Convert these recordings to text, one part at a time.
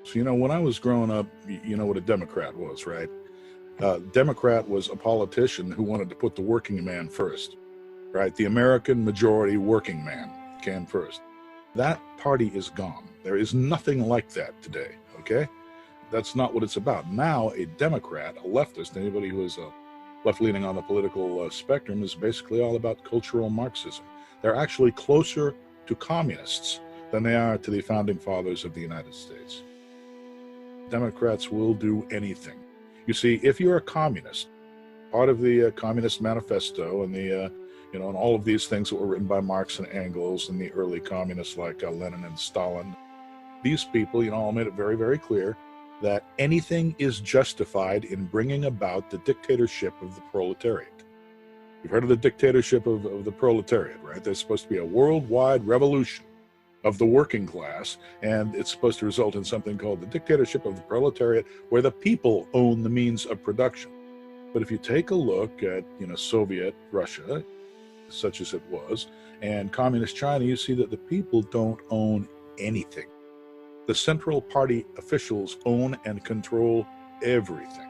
So, when I was growing up, you know what a Democrat was, right? Democrat was a politician who wanted to put the working man first, right? The American majority working man came first. That party is gone. There is nothing like that today, okay? That's not what it's about. Now, a Democrat, a leftist, anybody who is left-leaning on the political spectrum is basically all about cultural Marxism. They're actually closer to communists than they are to the founding fathers of the United States. Democrats will do anything. You see, if you're a communist, part of the Communist Manifesto and the, and all of these things that were written by Marx and Engels and the early communists like Lenin and Stalin, these people, all made it very, very clear that anything is justified in bringing about the dictatorship of the proletariat. You've heard of the dictatorship of the proletariat, right? There's supposed to be a worldwide revolution of the working class, and it's supposed to result in something called the dictatorship of the proletariat, where the people own the means of production. But if you take a look at, Soviet Russia, such as it was, and communist China, you see that the people don't own anything. The Central Party officials own and control everything.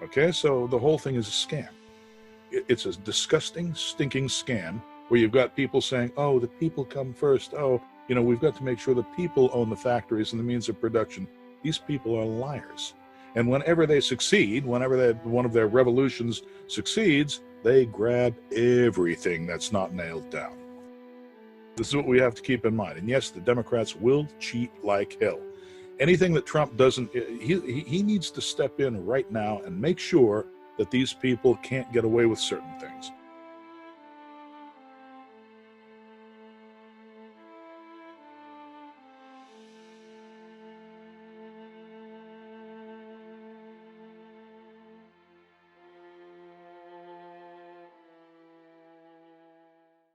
Okay, so the whole thing is a scam. It's a disgusting, stinking scam where you've got people saying, oh, the people come first. Oh, we've got to make sure the people own the factories and the means of production. These people are liars. And whenever they succeed, whenever one of their revolutions succeeds, they grab everything that's not nailed down. This is what we have to keep in mind. And yes, the Democrats will cheat like hell. Anything that Trump doesn't, he needs to step in right now and make sure that these people can't get away with certain things.